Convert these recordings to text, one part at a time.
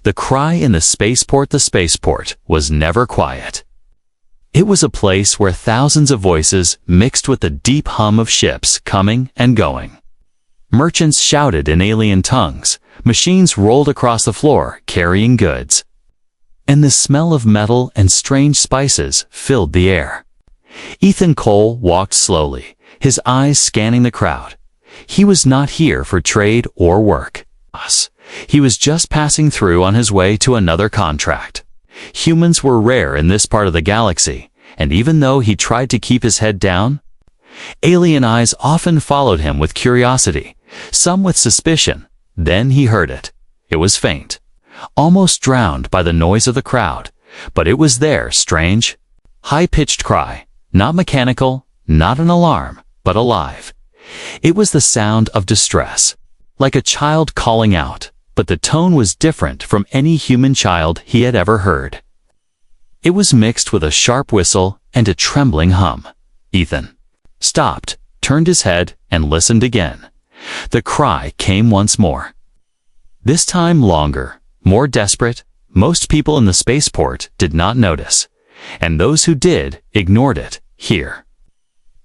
The cry in the spaceport was never quiet. It was a place where thousands of voices mixed with the deep hum of ships coming and going. Merchants shouted in alien tongues, machines rolled across the floor carrying goods, and the smell of metal and strange spices filled the air. Ethan Cole walked slowly, his eyes scanning the crowd. He was not here for trade or work. He was just passing through on his way to another contract. Humans were rare in this part of the galaxy, and even though he tried to keep his head down, alien eyes often followed him with curiosity, some with suspicion. Then he heard it. It was faint, almost drowned by the noise of the crowd, but it was there, strange, high-pitched cry, not mechanical, not an alarm, but alive. It was the sound of distress, like a child calling out, but the tone was different from any human child he had ever heard. It was mixed with a sharp whistle and a trembling hum. Ethan stopped, turned his head, and listened again. The cry came once more. This time longer, more desperate. Most people in the spaceport did not notice, and those who did ignored it. Here,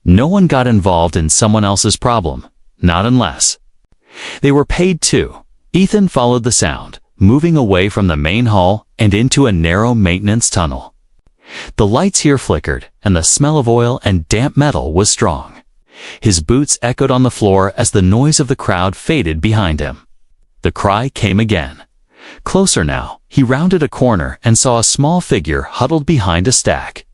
no one got involved in someone else's problem, not unless they were paid to. Ethan followed the sound, moving away from the main hall and into a narrow maintenance tunnel. The lights here flickered, and the smell of oil and damp metal was strong. His boots echoed on the floor as the noise of the crowd faded behind him. The cry came again. Closer now, he rounded a corner and saw a small figure huddled behind a stack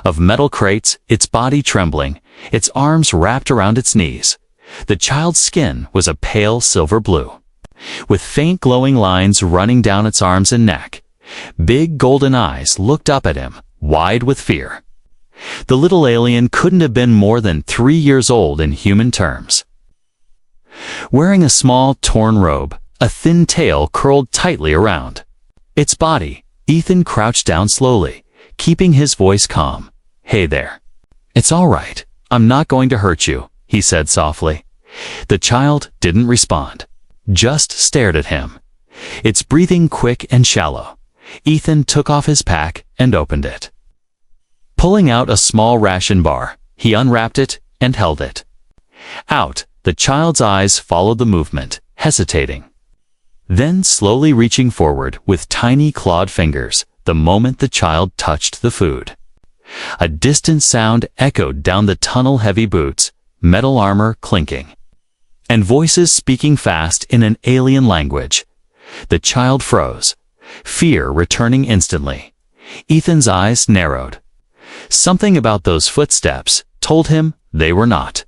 of metal crates, its body trembling, its arms wrapped around its knees. The child's skin was a pale silver blue, with faint glowing lines running down its arms and neck. Big golden eyes looked up at him, wide with fear. The little alien couldn't have been more than 3 years old in human terms. Wearing a small, torn robe, a thin tail curled tightly around its body, Ethan crouched down slowly, keeping his voice calm. "Hey there. It's all right. I'm not going to hurt you," he said softly. The child didn't respond, just stared at him, its breathing quick and shallow. Ethan took off his pack and opened it. Pulling out a small ration bar, he unwrapped it and held it out. The child's eyes followed the movement, hesitating, then slowly reaching forward with tiny clawed fingers the moment the child touched the food. A distant sound echoed down the tunnel, heavy boots, metal armor clinking, and voices speaking fast in an alien language. The child froze, fear returning instantly. Ethan's eyes narrowed. Something about those footsteps told him they were not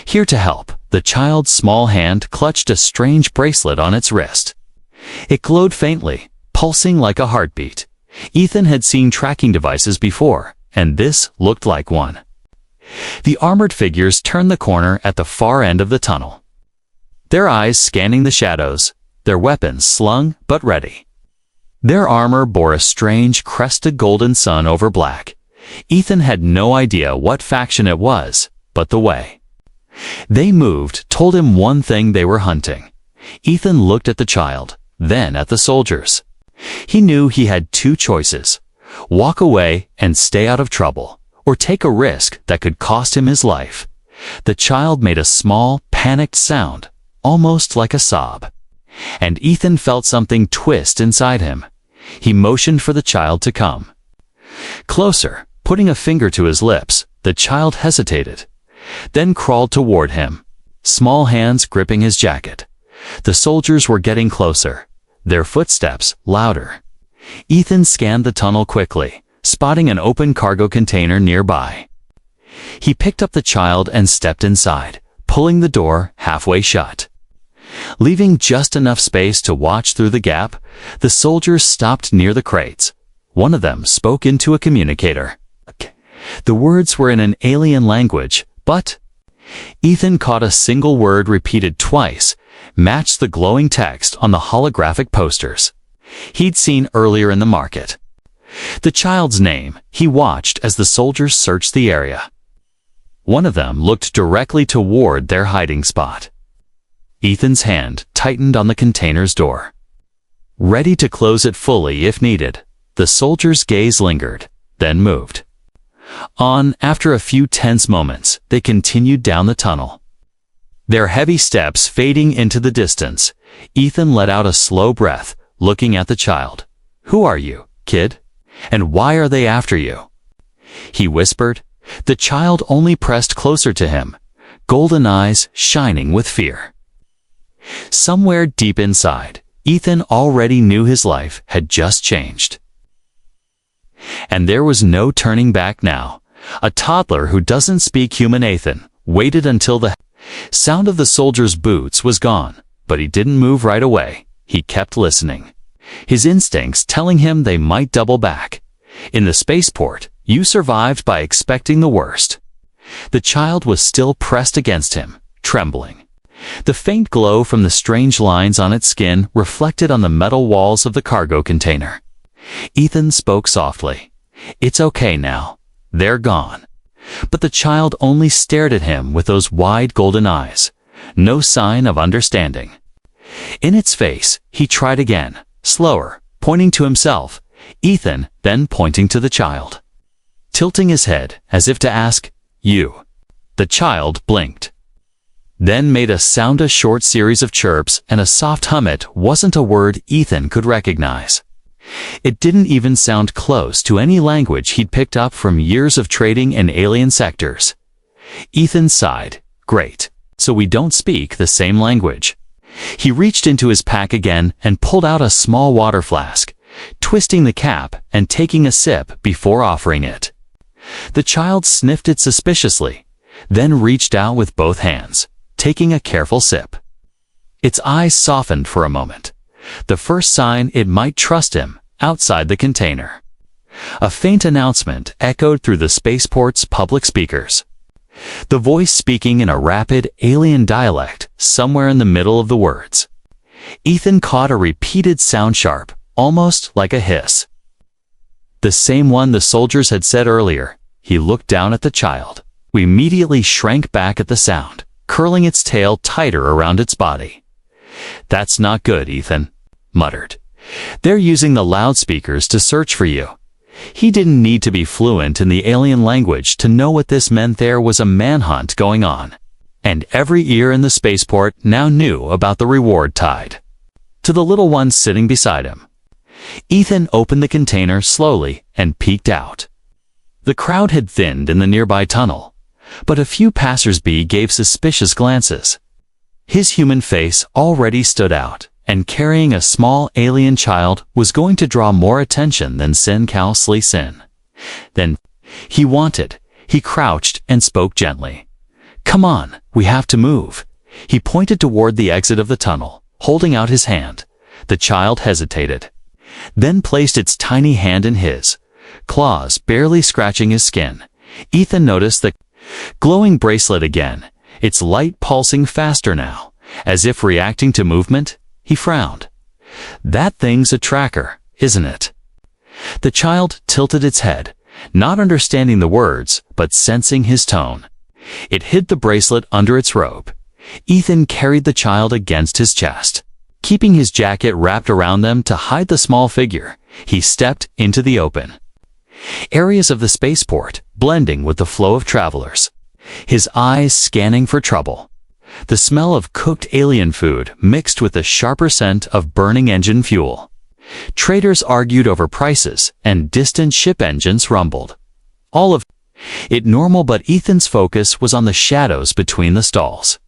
here to help. The child's small hand clutched a strange bracelet on its wrist. It glowed faintly, pulsing like a heartbeat. Ethan had seen tracking devices before, and this looked like one. The armored figures turned the corner at the far end of the tunnel, their eyes scanning the shadows, their weapons slung but ready. Their armor bore a strange crested golden sun over black. Ethan had no idea what faction it was, but the way they moved told him one thing: they were hunting. Ethan looked at the child, then at the soldiers. He knew he had two choices: walk away and stay out of trouble, or take a risk that could cost him his life. The child made a small, panicked sound, almost like a sob, and Ethan felt something twist inside him. He motioned for the child to come closer, putting a finger to his lips. The child hesitated, then crawled toward him, small hands gripping his jacket. The soldiers were getting closer, their footsteps louder. Ethan scanned the tunnel quickly, spotting an open cargo container nearby. He picked up the child and stepped inside, pulling the door halfway shut. Leaving just enough space to watch through the gap, the soldiers stopped near the crates. One of them spoke into a communicator. The words were in an alien language, but Ethan caught a single word repeated twice, matched the glowing text on the holographic posters he'd seen earlier in the market. The child's name. He watched as the soldiers searched the area. One of them looked directly toward their hiding spot. Ethan's hand tightened on the container's door. ready to close it fully if needed. The soldier's gaze lingered, then moved on. After a few tense moments, they continued down the tunnel, their heavy steps fading into the distance. Ethan let out a slow breath, looking at the child. "Who are you, kid? And why are they after you?" he whispered. The child only pressed closer to him, golden eyes shining with fear. Somewhere deep inside, Ethan already knew his life had just changed. And there was no turning back now. A toddler who doesn't speak human, Ethan waited until the sound of the soldier's boots was gone, but he didn't move right away. He kept listening, his instincts telling him they might double back. In the spaceport, you survived by expecting the worst. The child was still pressed against him, trembling. The faint glow from the strange lines on its skin reflected on the metal walls of the cargo container. Ethan spoke softly. "It's okay now. They're gone." But the child only stared at him with those wide golden eyes, no sign of understanding. In its face, he tried again, slower, pointing to himself, Ethan, then pointing to the child. Tilting his head, as if to ask, "You?" The child blinked, then made a sound. A short series of chirps and a soft hum. It wasn't a word Ethan could recognize. It didn't even sound close to any language he'd picked up from years of trading in alien sectors. Ethan sighed. "Great, so we don't speak the same language." He reached into his pack again and pulled out a small water flask, twisting the cap and taking a sip before offering it. The child sniffed it suspiciously, then reached out with both hands, taking a careful sip. Its eyes softened for a moment, the first sign it might trust him. Outside the container, a faint announcement echoed through the spaceport's public speakers, the voice speaking in a rapid alien dialect somewhere in the middle of the words. Ethan caught a repeated sound, sharp, almost like a hiss. The same one the soldiers had said earlier. He looked down at the child, who immediately shrank back at the sound, curling its tail tighter around its body. "That's not good," Ethan muttered. "They're using the loudspeakers to search for you." He didn't need to be fluent in the alien language to know what this meant. There was a manhunt going on, and every ear in the spaceport now knew about the reward tied to the little one sitting beside him. Ethan opened the container slowly and peeked out. The crowd had thinned in the nearby tunnel, but a few passers-by gave suspicious glances. His human face already stood out, and carrying a small alien child was going to draw more attention than Sin Kao Sli Sin. Then he wanted. He crouched and spoke gently. "Come on, we have to move." He pointed toward the exit of the tunnel, holding out his hand. The child hesitated, then placed its tiny hand in his, claws barely scratching his skin. Ethan noticed the glowing bracelet again, its light pulsing faster now, as if reacting to movement. He frowned. "That thing's a tracker, isn't it?" The child tilted its head, not understanding the words, but sensing his tone. It hid the bracelet under its robe. Ethan carried the child against his chest, keeping his jacket wrapped around them to hide the small figure. He stepped into the open areas of the spaceport, blending with the flow of travelers, his eyes scanning for trouble. The smell of cooked alien food mixed with the sharper scent of burning engine fuel. Traders argued over prices, and distant ship engines rumbled. All of it normal, but Ethan's focus was on the shadows between the stalls,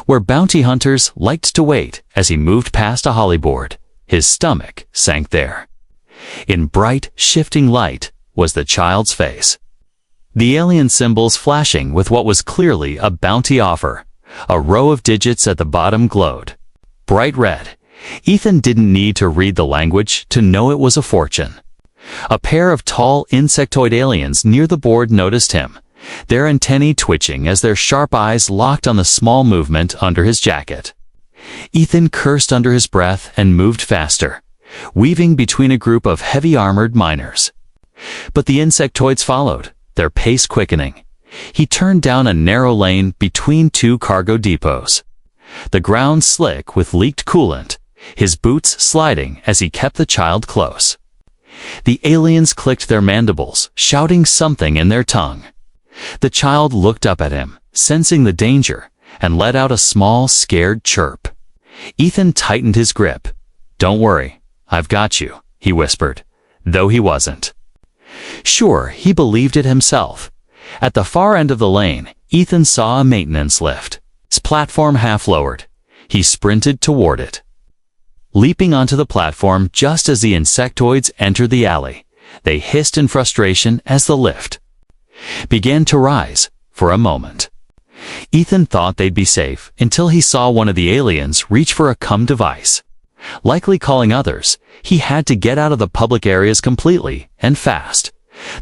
where bounty hunters liked to wait. As he moved past a hollyboard, his stomach sank there. In bright, shifting light was the child's face, the alien symbols flashing with what was clearly a bounty offer. A row of digits at the bottom glowed bright red. Ethan didn't need to read the language to know it was a fortune. A pair of tall insectoid aliens near the board noticed him, their antennae twitching as their sharp eyes locked on the small movement under his jacket. Ethan cursed under his breath and moved faster, weaving between a group of heavy-armored miners. But the insectoids followed, their pace quickening. He turned down a narrow lane between two cargo depots, the ground slick with leaked coolant. his boots sliding as he kept the child close. The aliens clicked their mandibles, shouting something in their tongue. The child looked up at him, sensing the danger, and let out a small, scared chirp. Ethan tightened his grip. "Don't worry, I've got you," he whispered, though he wasn't. Sure, he believed it himself. At the far end of the lane, Ethan saw a maintenance lift, its platform half lowered. He sprinted toward it. Leaping onto the platform just as the insectoids entered the alley, they hissed in frustration as the lift began to rise for a moment. Ethan thought they'd be safe until he saw one of the aliens reach for a CUM device. Likely calling others, he had to get out of the public areas completely and fast.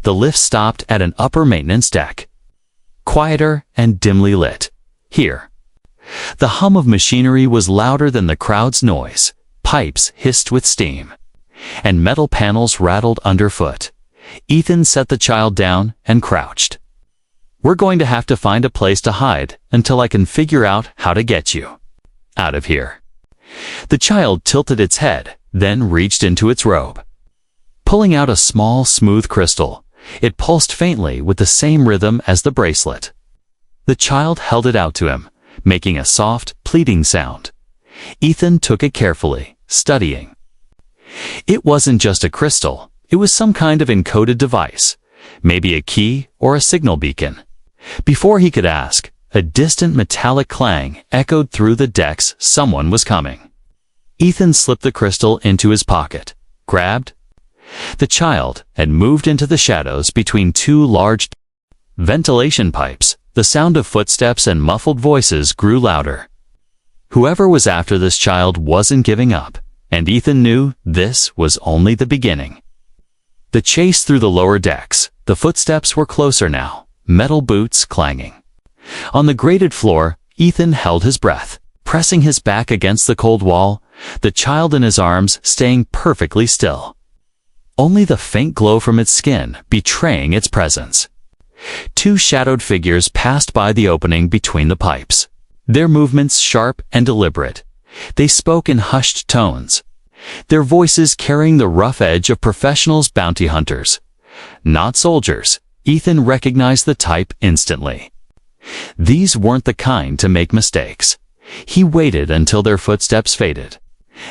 The lift stopped at an upper maintenance deck. Quieter and dimly lit. Here. The hum of machinery was louder than the crowd's noise. Pipes hissed with steam, and metal panels rattled underfoot. Ethan set the child down and crouched. "We're going to have to find a place to hide until I can figure out how to get you out of here." The child tilted its head, then reached into its robe. Pulling out a small, smooth crystal, it pulsed faintly with the same rhythm as the bracelet. The child held it out to him, making a soft, pleading sound. Ethan took it carefully, studying. It wasn't just a crystal, it was some kind of encoded device, maybe a key or a signal beacon. Before he could ask, a distant metallic clang echoed through the decks. Someone was coming. Ethan slipped the crystal into his pocket, grabbed. The child had moved into the shadows between two large ventilation pipes. The sound of footsteps and muffled voices grew louder. Whoever was after this child wasn't giving up, and Ethan knew this was only the beginning. The chase through the lower decks, the footsteps were closer now, metal boots clanging. On the grated floor, Ethan held his breath, pressing his back against the cold wall, the child in his arms staying perfectly still. Only the faint glow from its skin betraying its presence. Two shadowed figures passed by the opening between the pipes, their movements sharp and deliberate. They spoke in hushed tones, their voices carrying the rough edge of professionals, bounty hunters. Not soldiers. Ethan recognized the type instantly. These weren't the kind to make mistakes. He waited until their footsteps faded,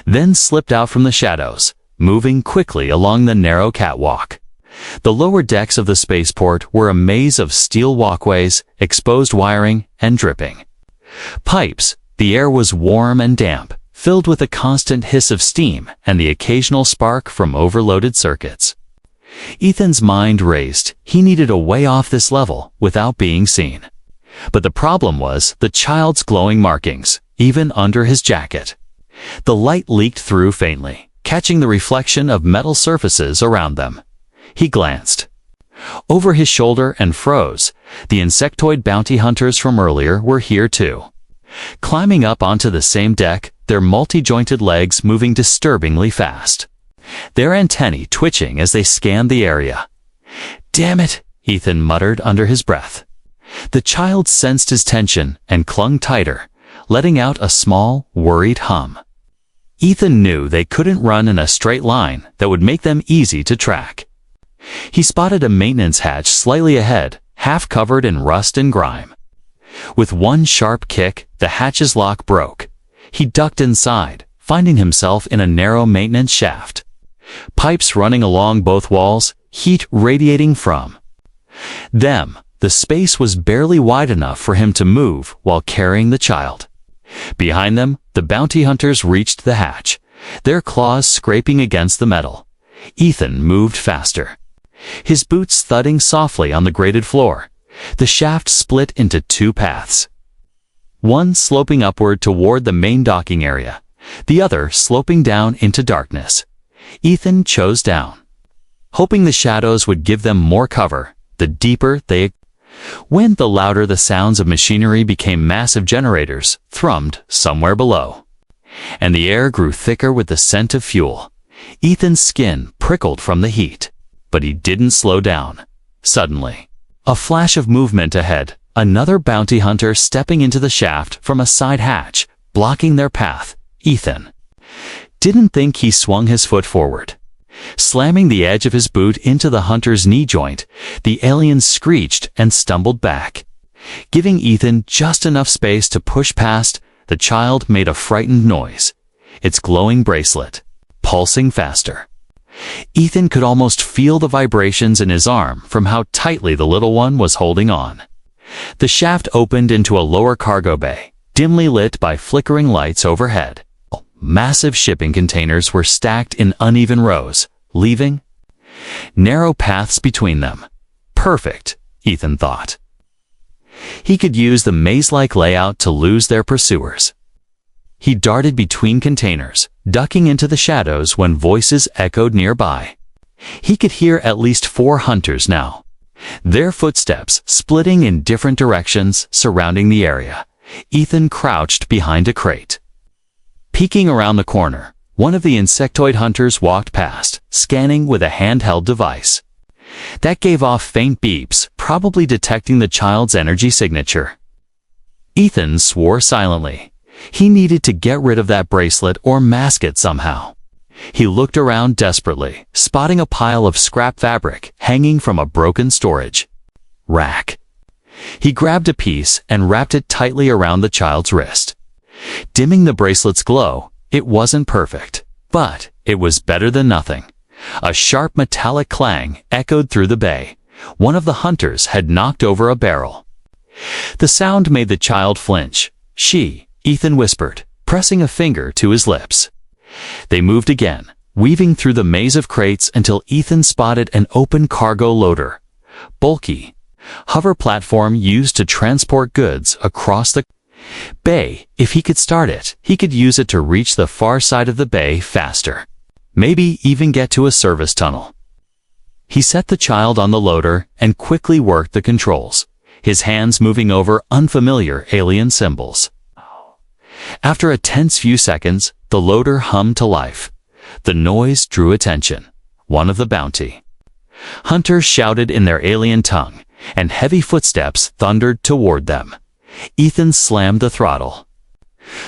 then slipped out from the shadows, moving quickly along the narrow catwalk. The lower decks of the spaceport were a maze of steel walkways, exposed wiring, and dripping pipes. The air was warm and damp, filled with a constant hiss of steam and the occasional spark from overloaded circuits. Ethan's mind raced. He needed a way off this level without being seen. But the problem was the child's glowing markings, even under his jacket. The light leaked through faintly, catching the reflection of metal surfaces around them. He glanced over his shoulder and froze. The insectoid bounty hunters from earlier were here too. Climbing up onto the same deck, their multi-jointed legs moving disturbingly fast, their antennae twitching as they scanned the area. "Damn it," Ethan muttered under his breath. The child sensed his tension and clung tighter, letting out a small, worried hum. Ethan knew they couldn't run in a straight line that would make them easy to track. He spotted a maintenance hatch slightly ahead, half covered in rust and grime. With one sharp kick, the hatch's lock broke. He ducked inside, finding himself in a narrow maintenance shaft. Pipes running along both walls, heat radiating from them. The space was barely wide enough for him to move while carrying the child. Behind them, the bounty hunters reached the hatch, their claws scraping against the metal. Ethan moved faster, his boots thudding softly on the grated floor. The shaft split into two paths, one sloping upward toward the main docking area, the other sloping down into darkness. Ethan chose down, hoping the shadows would give them more cover. The deeper they went, the louder the sounds of machinery became. Massive generators thrummed somewhere below, and the air grew thicker with the scent of fuel. Ethan's skin prickled from the heat, but he didn't slow down. Suddenly, a flash of movement ahead, another bounty hunter stepping into the shaft from a side hatch, blocking their path. Ethan didn't think he swung his foot forward. Slamming the edge of his boot into the hunter's knee joint, the alien screeched and stumbled back. Giving Ethan just enough space to push past, the child made a frightened noise, its glowing bracelet pulsing faster. Ethan could almost feel the vibrations in his arm from how tightly the little one was holding on. The shaft opened into a lower cargo bay, dimly lit by flickering lights overhead. Massive shipping containers were stacked in uneven rows, leaving narrow paths between them. Perfect, Ethan thought. He could use the maze-like layout to lose their pursuers. He darted between containers, ducking into the shadows when voices echoed nearby. He could hear at least 4 hunters now, their footsteps splitting in different directions surrounding the area. Ethan crouched behind a crate. Peeking around the corner, one of the insectoid hunters walked past, scanning with a handheld device. That gave off faint beeps, probably detecting the child's energy signature. Ethan swore silently. He needed to get rid of that bracelet or mask it somehow. He looked around desperately, spotting a pile of scrap fabric hanging from a broken storage rack. He grabbed a piece and wrapped it tightly around the child's wrist. Dimming the bracelet's glow, it wasn't perfect, but it was better than nothing. A sharp metallic clang echoed through the bay. One of the hunters had knocked over a barrel. The sound made the child flinch. Ethan whispered, pressing a finger to his lips. They moved again, weaving through the maze of crates until Ethan spotted an open cargo loader. Bulky hover platform used to transport goods across the bay. If he could start it, he could use it to reach the far side of the bay faster. Maybe even get to a service tunnel. He set the child on the loader and quickly worked the controls, his hands moving over unfamiliar alien symbols. After a tense few seconds, the loader hummed to life. The noise drew attention. One of the bounty hunters shouted in their alien tongue, and heavy footsteps thundered toward them. Ethan slammed the throttle.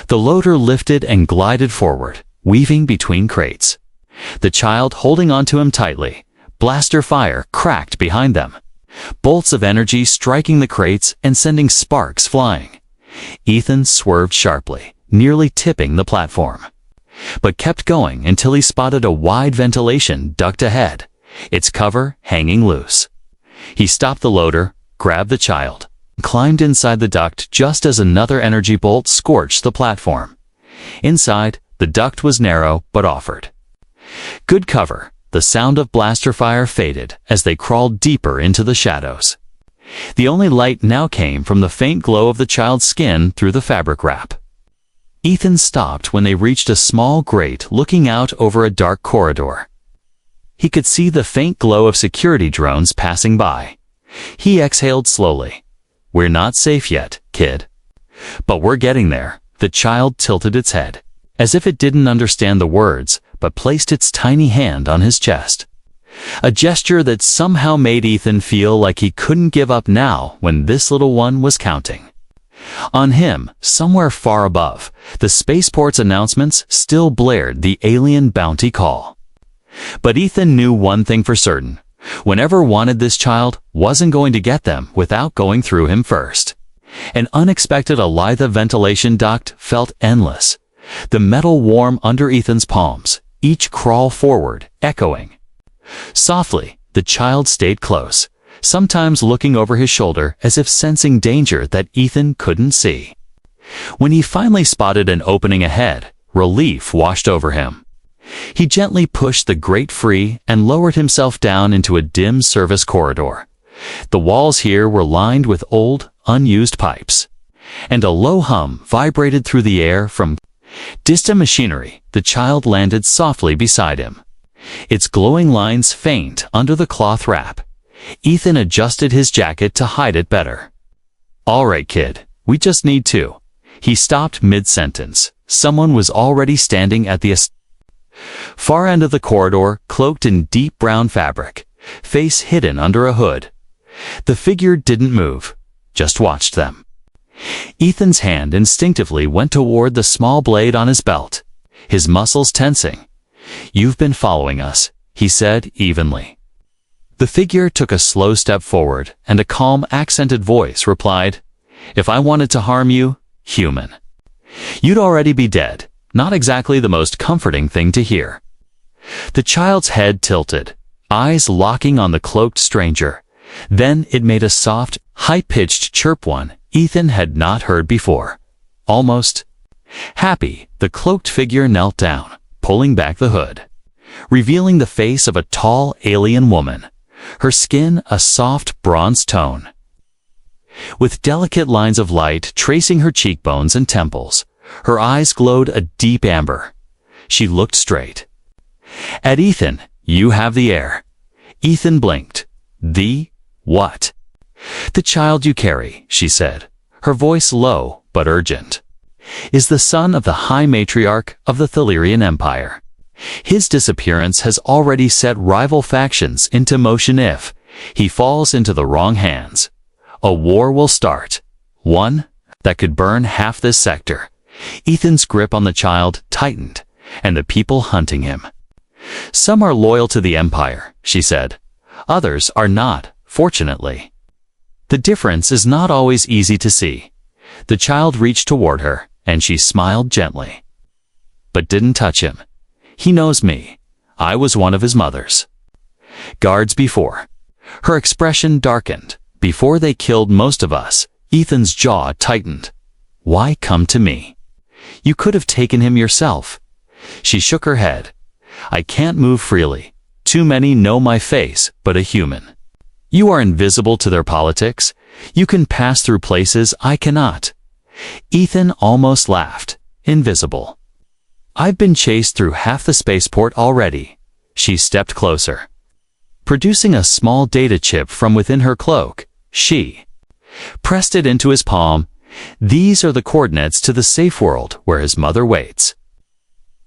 The loader lifted and glided forward, weaving between crates. The child holding onto him tightly. Blaster fire cracked behind them, bolts of energy striking the crates and sending sparks flying. Ethan swerved sharply, nearly tipping the platform, but kept going until he spotted a wide ventilation duct ahead, its cover hanging loose. He stopped the loader, grabbed the child, climbed inside the duct just as another energy bolt scorched the platform. Inside, the duct was narrow but offered good cover. The sound of blaster fire faded as they crawled deeper into the shadows. The only light now came from the faint glow of the child's skin through the fabric wrap. Ethan stopped when they reached a small grate looking out over a dark corridor. He could see the faint glow of security drones passing by. He exhaled slowly. "We're not safe yet, kid." "But we're getting there." The child tilted its head, as if it didn't understand the words, but placed its tiny hand on his chest. A gesture that somehow made Ethan feel like he couldn't give up now when this little one was counting on him. Somewhere far above, the spaceport's announcements still blared the alien bounty call. But Ethan knew one thing for certain. Whenever wanted this child wasn't going to get them without going through him first. An unexpected Alitha ventilation duct felt endless. The metal warm under Ethan's palms, each crawl forward, echoing. Softly, the child stayed close, sometimes looking over his shoulder as if sensing danger that Ethan couldn't see. When he finally spotted an opening ahead, relief washed over him. He gently pushed the grate free and lowered himself down into a dim service corridor. The walls here were lined with old, unused pipes, and a low hum vibrated through the air from distant machinery. The child landed softly beside him, its glowing lines faint under the cloth wrap. Ethan adjusted his jacket to hide it better. "All right, kid, we just need to." He stopped mid-sentence. Someone was already standing at the far end of the corridor, cloaked in deep brown fabric, face hidden under a hood. The figure didn't move, just watched them. Ethan's hand instinctively went toward the small blade on his belt. his muscles tensing. "You've been following us," he said evenly. The figure took a slow step forward, and a calm, accented voice replied, "If I wanted to harm you, human, you'd already be dead." Not exactly the most comforting thing to hear. The child's head tilted, eyes locking on the cloaked stranger. Then it made a soft, high-pitched chirp, one Ethan had not heard before. Almost happy, the cloaked figure knelt down, pulling back the hood, revealing the face of a tall alien woman, her skin a soft bronze tone, with delicate lines of light tracing her cheekbones and temples. Her eyes glowed a deep amber. She looked straight at Ethan. "You have the heir." Ethan blinked. "The what?" "The child you carry," she said, her voice low but urgent, "is the son of the High Matriarch of the Thalirian Empire. His disappearance has already set rival factions into motion. If he falls into the wrong hands, a war will start, one that could burn half this sector." Ethan's grip on the child tightened, and the people hunting him. "Some are loyal to the Empire," she said. "Others are not, fortunately. The difference is not always easy to see." The child reached toward her, and she smiled gently. "But didn't touch him. He knows me. I was one of his mothers. Guards before." Her expression darkened. "Before they killed most of us." Ethan's jaw tightened. "Why come to me? You could have taken him yourself." She shook her head. "I can't move freely. Too many know my face, but a human. You are invisible to their politics. You can pass through places I cannot." Ethan almost laughed. "Invisible? I've been chased through half the spaceport already." She stepped closer. Producing a small data chip from within her cloak, she pressed it into his palm. "These are the coordinates to the safe world where his mother waits,"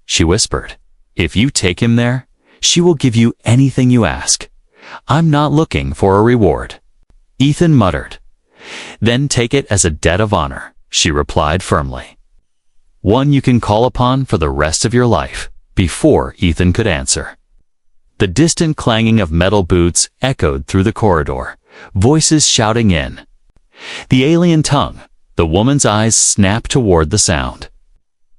she whispered. "If you take him there, she will give you anything you ask. I'm not looking for a reward." Ethan muttered. "Then take it as a debt of honor," she replied firmly. "One you can call upon for the rest of your life." Before Ethan could answer, the distant clanging of metal boots echoed through the corridor, voices shouting in the alien tongue. The woman's eyes snapped toward the sound.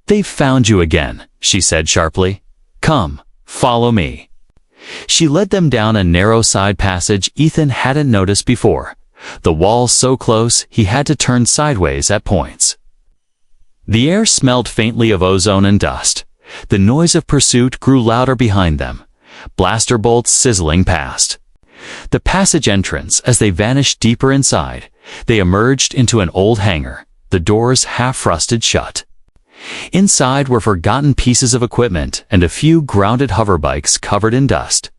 "They've found you again," she said sharply. "Come, follow me." She led them down a narrow side passage Ethan hadn't noticed before, the walls so close he had to turn sideways at points. The air smelled faintly of ozone and dust. The noise of pursuit grew louder behind them, blaster bolts sizzling past the passage entrance. As they vanished deeper inside, they emerged into an old hangar, the doors half-frosted shut. Inside were forgotten pieces of equipment and a few grounded hoverbikes covered in dust.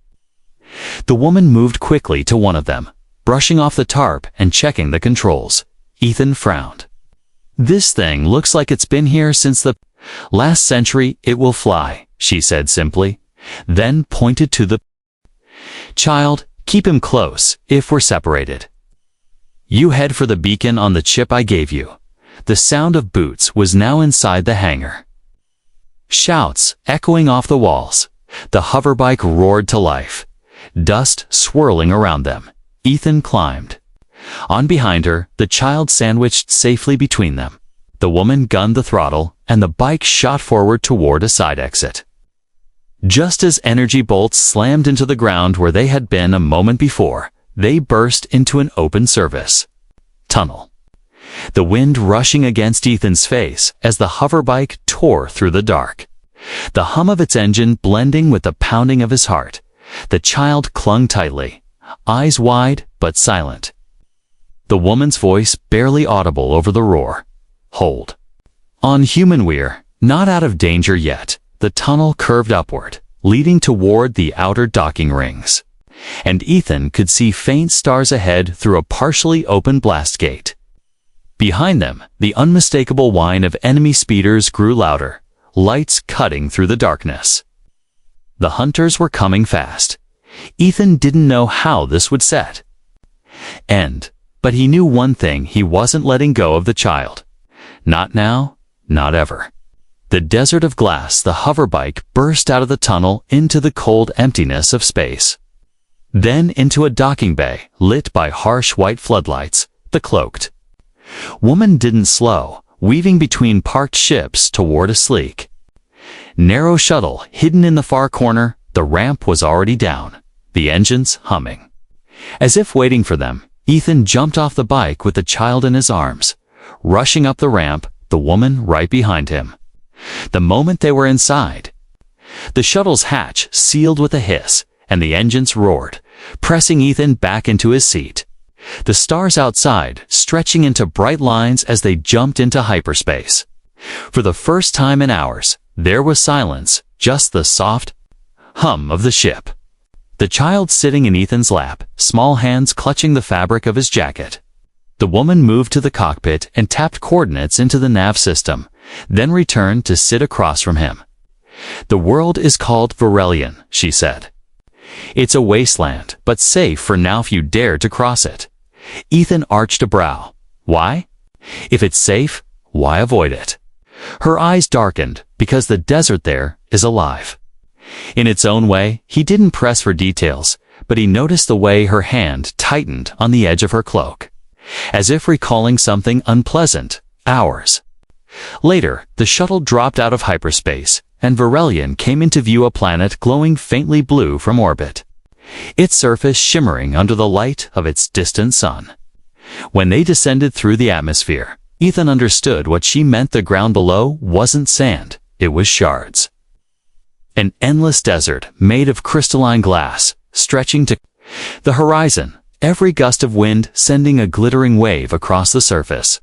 The woman moved quickly to one of them, brushing off the tarp and checking the controls. Ethan frowned. "This thing looks like it's been here since the last century. It will fly," she said simply, then pointed to the child. "Keep him close if we're separated. You head for the beacon on the chip I gave you." The sound of boots was now inside the hangar. Shouts echoing off the walls. The hoverbike roared to life, dust swirling around them. Ethan climbed on behind her, the child sandwiched safely between them. The woman gunned the throttle, and the bike shot forward toward a side exit. Just as energy bolts slammed into the ground where they had been a moment before, they burst into an open service tunnel, the wind rushing against Ethan's face as the hoverbike tore through the dark, the hum of its engine blending with the pounding of his heart. The child clung tightly, eyes wide but silent. The woman's voice barely audible over the roar. "Hold on, human, we're not out of danger yet." The tunnel curved upward, leading toward the outer docking rings, and Ethan could see faint stars ahead through a partially open blast gate. Behind them, the unmistakable whine of enemy speeders grew louder, lights cutting through the darkness. The hunters were coming fast. Ethan didn't know how this would end, but he knew one thing: he wasn't letting go of the child. Not now, not ever. The desert of glass, the hoverbike burst out of the tunnel into the cold emptiness of space. Then into a docking bay, lit by harsh white floodlights, the cloaked woman didn't slow, weaving between parked ships toward a sleek, narrow shuttle hidden in the far corner. The ramp was already down, the engines humming. As if waiting for them, Ethan jumped off the bike with the child in his arms, rushing up the ramp, the woman right behind him. The moment they were inside, the shuttle's hatch sealed with a hiss, and the engines roared, pressing Ethan back into his seat. The stars outside stretching into bright lines as they jumped into hyperspace. For the first time in hours, there was silence, just the soft hum of the ship. The child sitting in Ethan's lap, small hands clutching the fabric of his jacket. The woman moved to the cockpit and tapped coordinates into the nav system, then returned to sit across from him. "The world is called Varelian," she said. "It's a wasteland, but safe for now if you dare to cross it." Ethan arched a brow. Why? If it's safe, why avoid it? Her eyes darkened, because the desert there is alive. In its own way, he didn't press for details, but he noticed the way her hand tightened on the edge of her cloak, as if recalling something unpleasant, hours later. The shuttle dropped out of hyperspace, and Varelian came into view, a planet glowing faintly blue from orbit, its surface shimmering under the light of its distant sun. When they descended through the atmosphere, Ethan understood what she meant. The ground below wasn't sand, it was shards. An endless desert made of crystalline glass, stretching to the horizon, every gust of wind sending a glittering wave across the surface.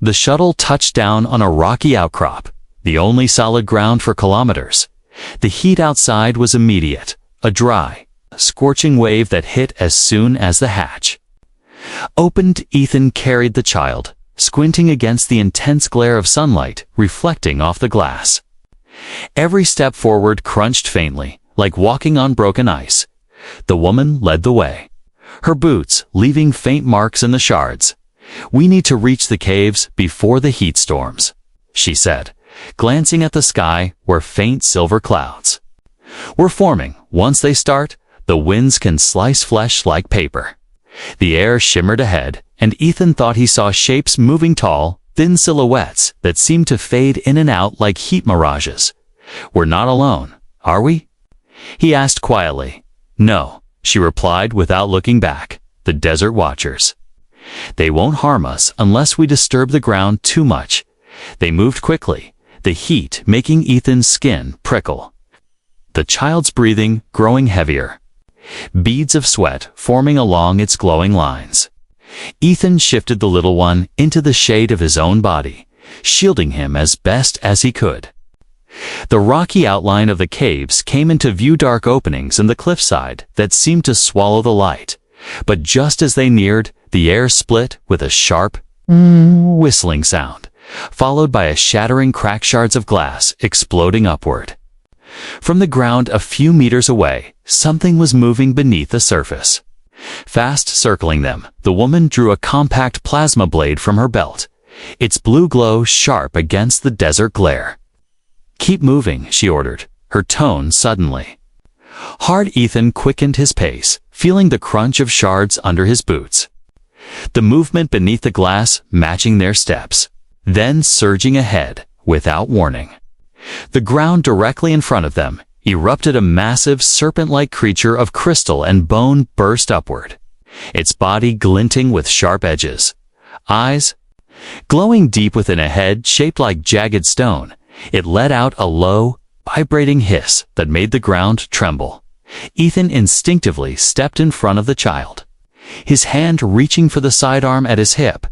The shuttle touched down on a rocky outcrop, the only solid ground for kilometers. The heat outside was immediate, a dry, scorching wave that hit as soon as the hatch opened. Ethan carried the child, squinting against the intense glare of sunlight reflecting off the glass. Every step forward crunched faintly, like walking on broken ice. The woman led the way, her boots leaving faint marks in the shards. "We need to reach the caves before the heat storms," she said, glancing at the sky where faint silver clouds were forming. "Once they start, the winds can slice flesh like paper." The air shimmered ahead, and Ethan thought he saw shapes moving, tall, thin silhouettes that seemed to fade in and out like heat mirages. "We're not alone, are we?" he asked quietly. "No," she replied without looking back. "The desert watchers. They won't harm us unless we disturb the ground too much." They moved quickly, the heat making Ethan's skin prickle, the child's breathing growing heavier, beads of sweat forming along its glowing lines. Ethan shifted the little one into the shade of his own body, shielding him as best as he could. The rocky outline of the caves came into view, dark openings in the cliffside that seemed to swallow the light. But just as they neared, the air split with a sharp whistling sound, followed by a shattering crack, shards of glass exploding upward. From the ground a few meters away, something was moving beneath the surface. Fast circling them, the woman drew a compact plasma blade from her belt, its blue glow sharp against the desert glare. "Keep moving," she ordered, her tone suddenly hard. Ethan quickened his pace, feeling the crunch of shards under his boots, the movement beneath the glass matching their steps, then surging ahead without warning. The ground directly in front of them erupted. A massive serpent-like creature of crystal and bone burst upward, its body glinting with sharp edges, eyes glowing deep within a head shaped like jagged stone. It let out a low, vibrating hiss that made the ground tremble. Ethan instinctively stepped in front of the child, his hand reaching for the sidearm at his hip,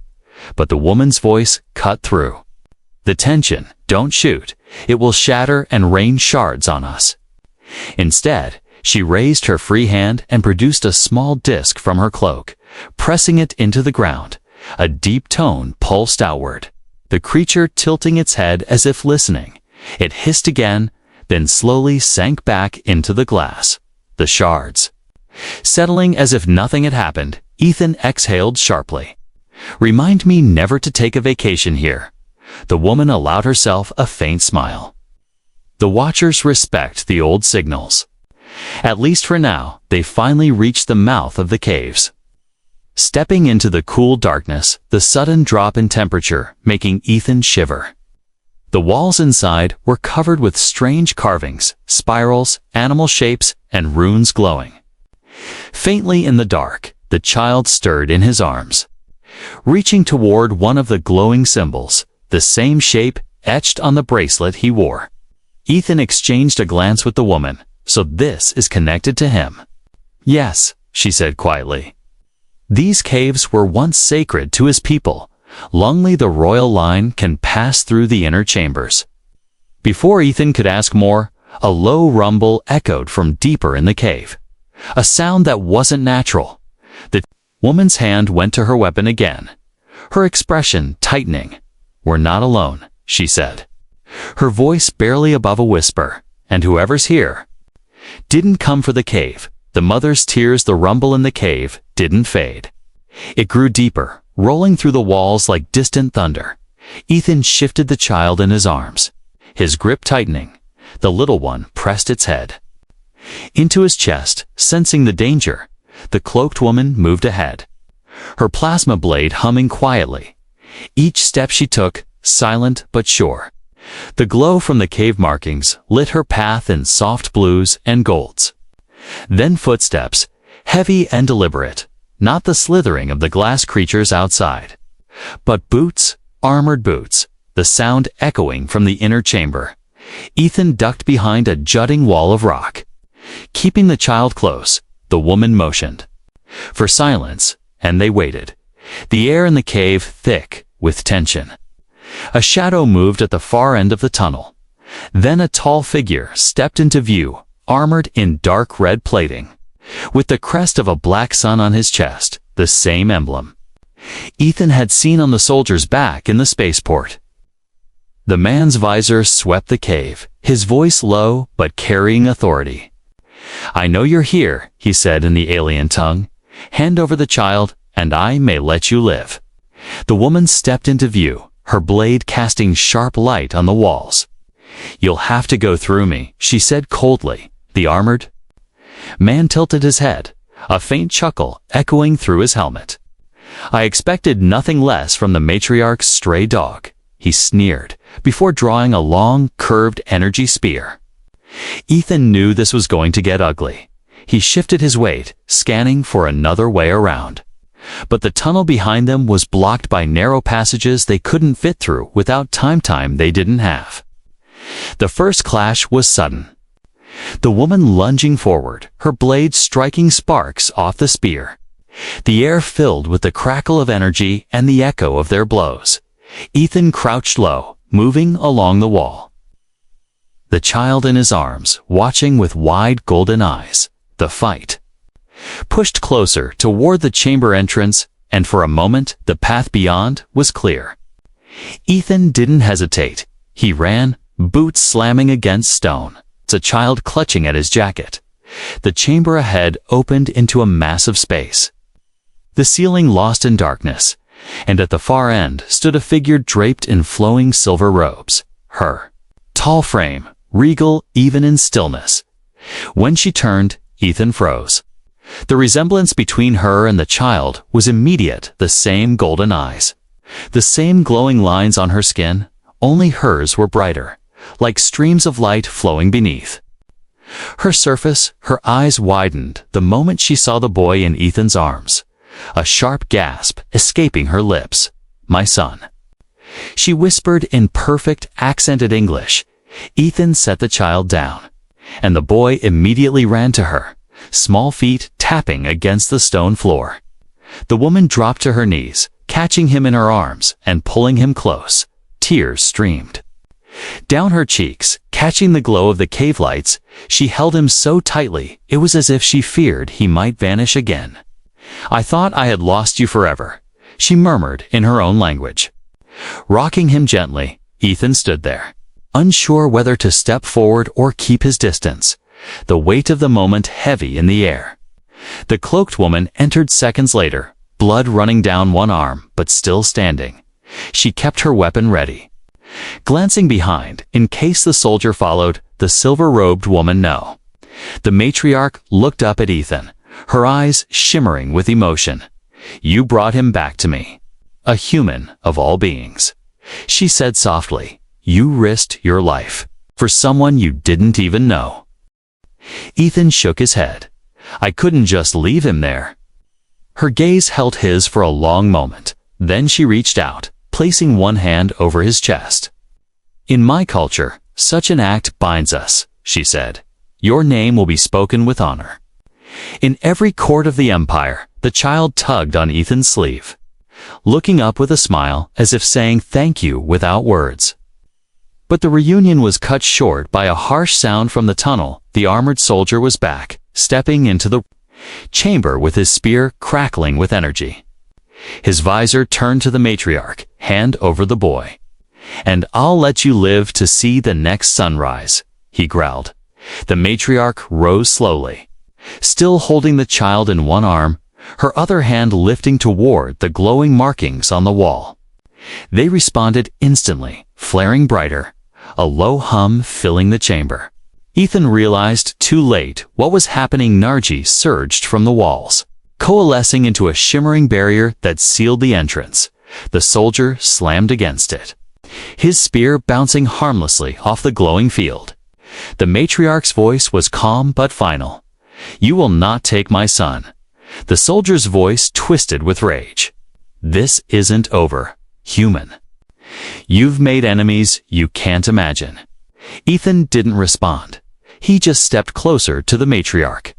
but the woman's voice cut through the tension. "Don't shoot. It will shatter and rain shards on us." Instead, she raised her free hand and produced a small disc from her cloak, pressing it into the ground. A deep tone pulsed outward, the creature tilting its head as if listening. It hissed again, then slowly sank back into the glass, the shards settling as if nothing had happened. Ethan exhaled sharply. "Remind me never to take a vacation here." The woman allowed herself a faint smile. The watchers respect the old signals. At least for now, they finally reached the mouth of the caves. Stepping into the cool darkness, the sudden drop in temperature making Ethan shiver. The walls inside were covered with strange carvings, spirals, animal shapes, and runes glowing. Faintly in the dark, the child stirred in his arms. Reaching toward one of the glowing symbols, the same shape etched on the bracelet he wore. Ethan exchanged a glance with the woman. So this is connected to him. Yes, she said quietly. These caves were once sacred to his people. Only the royal line can pass through the inner chambers. Before Ethan could ask more, a low rumble echoed from deeper in the cave. A sound that wasn't natural. The woman's hand went to her weapon again. Her expression tightening. "We're not alone," she said. Her voice barely above a whisper. "And whoever's here didn't come for the cave." The mother's tears, the rumble in the cave, didn't fade. It grew deeper, rolling through the walls like distant thunder. Ethan shifted the child in his arms. His grip tightening, the little one pressed its head into his chest, sensing the danger. The cloaked woman moved ahead, her plasma blade humming quietly. Each step she took, silent but sure. The glow from the cave markings lit her path in soft blues and golds. Then footsteps, heavy and deliberate, not the slithering of the glass creatures outside, but boots, armored boots, the sound echoing from the inner chamber. Ethan ducked behind a jutting wall of rock. Keeping the child close, the woman motioned for silence, and they waited. The air in the cave thick with tension. A shadow moved at the far end of the tunnel. Then a tall figure stepped into view, armored in dark red plating, with the crest of a black sun on his chest, the same emblem Ethan had seen on the soldier's back in the spaceport. The man's visor swept the cave, his voice low but carrying authority. "I know you're here," he said in the alien tongue. "Hand over the child, and I may let you live." The woman stepped into view, her blade casting sharp light on the walls. "You'll have to go through me," she said coldly. The armored man tilted his head, a faint chuckle echoing through his helmet. "I expected nothing less from the matriarch's stray dog," he sneered, before drawing a long, curved energy spear. Ethan knew this was going to get ugly. He shifted his weight, scanning for another way around. But the tunnel behind them was blocked by narrow passages they couldn't fit through without time they didn't have. The first clash was sudden. The woman lunging forward, her blade striking sparks off the spear. The air filled with the crackle of energy and the echo of their blows. Ethan crouched low, moving along the wall, the child in his arms, watching with wide golden eyes. The fight pushed closer toward the chamber entrance, and for a moment the path beyond was clear. Ethan didn't hesitate. He ran, boots slamming against stone, a child clutching at his jacket. The chamber ahead opened into a massive space, the ceiling lost in darkness, and at the far end stood a figure draped in flowing silver robes. Her tall frame, regal even in stillness. When she turned, Ethan froze. The resemblance between her and the child was immediate, the same golden eyes, the same glowing lines on her skin, only hers were brighter, like streams of light flowing beneath her surface. Her eyes widened the moment she saw the boy in Ethan's arms, a sharp gasp escaping her lips. "My son," she whispered in perfect accented English. Ethan set the child down, and the boy immediately ran to her, small feet tapping against the stone floor. The woman dropped to her knees, catching him in her arms and pulling him close. Tears streamed down her cheeks, catching the glow of the cave lights. She held him so tightly, it was as if she feared he might vanish again. "I thought I had lost you forever," she murmured in her own language. Rocking him gently, Ethan stood there, unsure whether to step forward or keep his distance, the weight of the moment heavy in the air. The cloaked woman entered seconds later, blood running down one arm but still standing. She kept her weapon ready, Glancing behind, in case the soldier followed, the silver-robed woman no. The matriarch looked up at Ethan, her eyes shimmering with emotion. "You brought him back to me. A human of all beings." She said softly, "You risked your life for someone you didn't even know." Ethan shook his head. "I couldn't just leave him there." Her gaze held his for a long moment. Then she reached out, placing one hand over his chest. "In my culture, such an act binds us," she said. "Your name will be spoken with honor." In every court of the empire, the child tugged on Ethan's sleeve, looking up with a smile as if saying thank you without words. But the reunion was cut short by a harsh sound from the tunnel. The armored soldier was back, stepping into the chamber with his spear crackling with energy. His visor turned to the matriarch, hand over the boy. "And I'll let you live to see the next sunrise," he growled. The matriarch rose slowly, still holding the child in one arm, her other hand lifting toward the glowing markings on the wall. They responded instantly, flaring brighter, a low hum filling the chamber. Ethan realized too late what was happening. Energy surged from the walls, coalescing into a shimmering barrier that sealed the entrance. The soldier slammed against it, his spear bouncing harmlessly off the glowing field. The matriarch's voice was calm but final. "You will not take my son." The soldier's voice twisted with rage. "This isn't over, human. You've made enemies you can't imagine." Ethan didn't respond. He just stepped closer to the matriarch,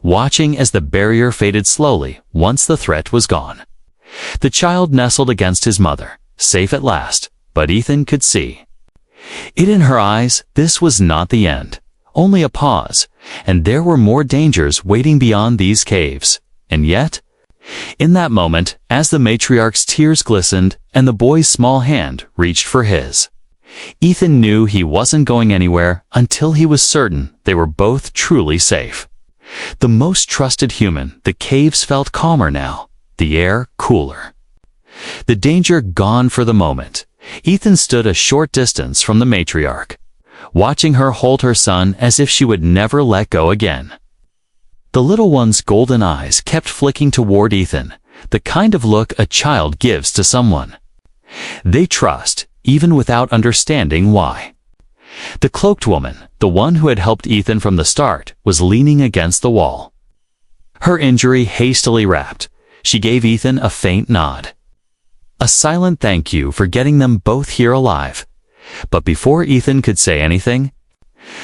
watching as the barrier faded slowly once the threat was gone. The child nestled against his mother, safe at last, but Ethan could see it in her eyes. This was not the end, only a pause, and there were more dangers waiting beyond these caves. And yet, in that moment, as the matriarch's tears glistened and the boy's small hand reached for his, Ethan knew he wasn't going anywhere until he was certain they were both truly safe. The most trusted human, the caves felt calmer now, the air cooler. The danger gone for the moment. Ethan stood a short distance from the matriarch, watching her hold her son as if she would never let go again. The little one's golden eyes kept flicking toward Ethan, the kind of look a child gives to someone they trust, even without understanding why. The cloaked woman, the one who had helped Ethan from the start, was leaning against the wall, her injury hastily wrapped. She gave Ethan a faint nod, a silent thank you for getting them both here alive. But before Ethan could say anything,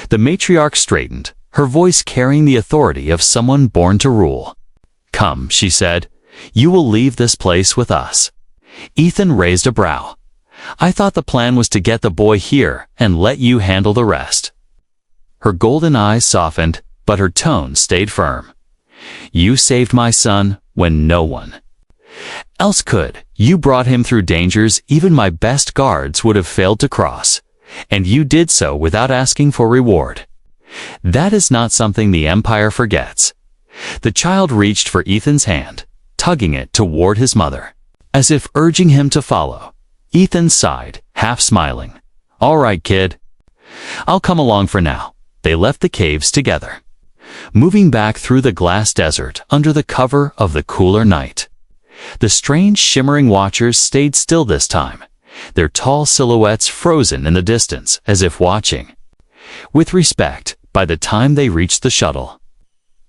the matriarch straightened, her voice carrying the authority of someone born to rule. "Come," she said, "you will leave this place with us." Ethan raised a brow. "I thought the plan was to get the boy here and let you handle the rest." Her golden eyes softened, but her tone stayed firm. "You saved my son when no one else could. You brought him through dangers even my best guards would have failed to cross, and you did so without asking for reward. That is not something the Empire forgets." The child reached for Ethan's hand, tugging it toward his mother, as if urging him to follow. Ethan sighed, half smiling. "All right, kid. I'll come along for now." They left the caves together, moving back through the glass desert under the cover of the cooler night. The strange shimmering watchers stayed still this time, their tall silhouettes frozen in the distance as if watching with respect. By the time they reached the shuttle,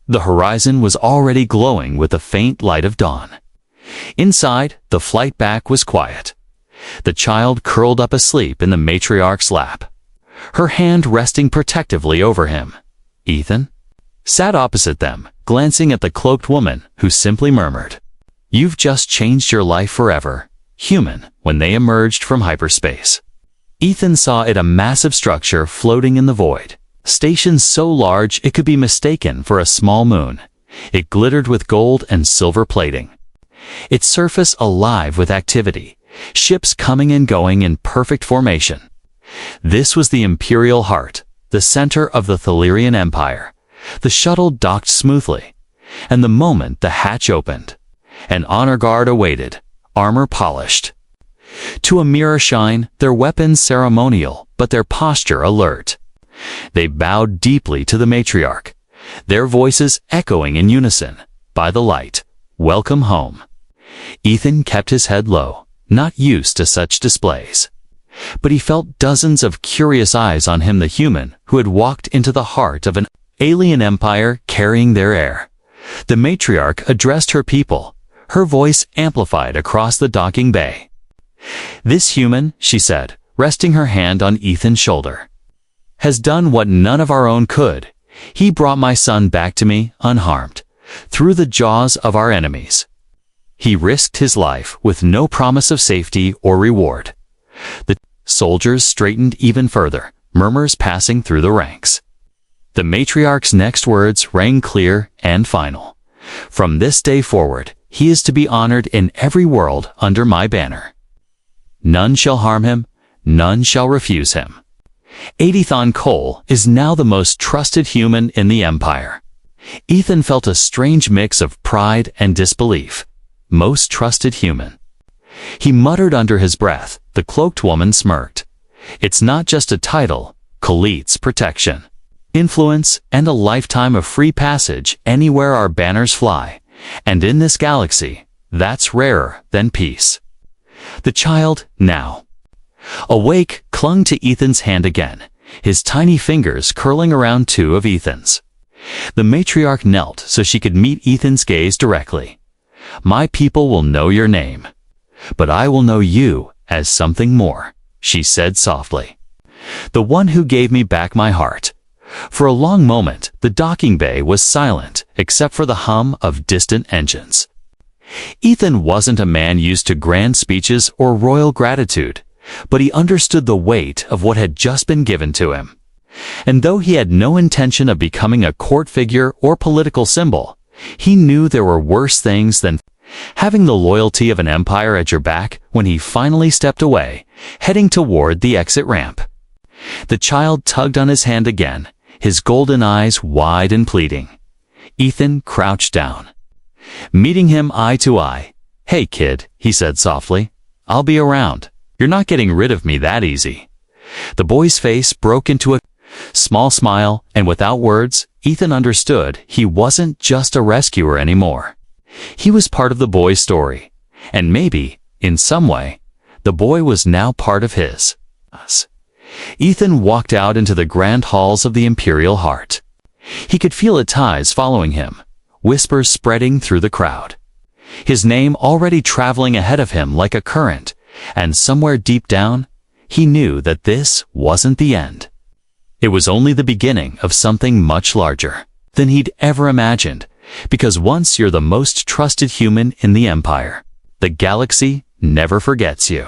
the horizon was already glowing with the faint light of dawn. Inside, the flight back was quiet. The child curled up asleep in the matriarch's lap, her hand resting protectively over him. Ethan sat opposite them, glancing at the cloaked woman who simply murmured, "You've just changed your life forever, human." When they emerged from hyperspace, Ethan saw it a massive structure floating in the void, stationed so large it could be mistaken for a small moon. It glittered with gold and silver plating, its surface alive with activity, ships coming and going in perfect formation. This was the Imperial Heart, the center of the Thalirian Empire. The shuttle docked smoothly, and the moment the hatch opened, an honor guard awaited, armor polished, To a mirror shine, their weapons ceremonial, but their posture alert. They bowed deeply to the matriarch, their voices echoing in unison. By the light, welcome home. Ethan kept his head low, not used to such displays. But he felt dozens of curious eyes on him, the human who had walked into the heart of an alien empire carrying their heir. The matriarch addressed her people, her voice amplified across the docking bay. This human, she said, resting her hand on Ethan's shoulder, has done what none of our own could. He brought my son back to me unharmed, through the jaws of our enemies. He risked his life with no promise of safety or reward. The soldiers straightened even further, murmurs passing through the ranks. The matriarch's next words rang clear and final. From this day forward, he is to be honored in every world under my banner. None shall harm him, none shall refuse him. Adithon Cole is now the most trusted human in the Empire. Ethan felt a strange mix of pride and disbelief. Most trusted human. He muttered under his breath. The cloaked woman smirked. It's not just a title, Khalid's protection, influence, and a lifetime of free passage anywhere our banners fly. And in this galaxy, that's rarer than peace. The child, now awake, clung to Ethan's hand again, his tiny fingers curling around two of Ethan's. The matriarch knelt so she could meet Ethan's gaze directly. My people will know your name, but I will know you as something more, she said softly. The one who gave me back my heart. For a long moment, the docking bay was silent, except for the hum of distant engines. Ethan wasn't a man used to grand speeches or royal gratitude, but he understood the weight of what had just been given to him. And though he had no intention of becoming a court figure or political symbol, he knew there were worse things than having the loyalty of an empire at your back. When he finally stepped away, heading toward the exit ramp, the child tugged on his hand again, his golden eyes wide and pleading. Ethan crouched down, meeting him eye to eye. Hey kid, he said softly, I'll be around. You're not getting rid of me that easy. The boy's face broke into a small smile, and without words, Ethan understood he wasn't just a rescuer anymore. He was part of the boy's story, and maybe, in some way, the boy was now part of his. Ethan walked out into the grand halls of the Imperial Heart. He could feel its eyes following him, whispers spreading through the crowd. His name already traveling ahead of him like a current, and somewhere deep down, he knew that this wasn't the end. It was only the beginning of something much larger than he'd ever imagined, because once you're the most trusted human in the Empire, the galaxy never forgets you.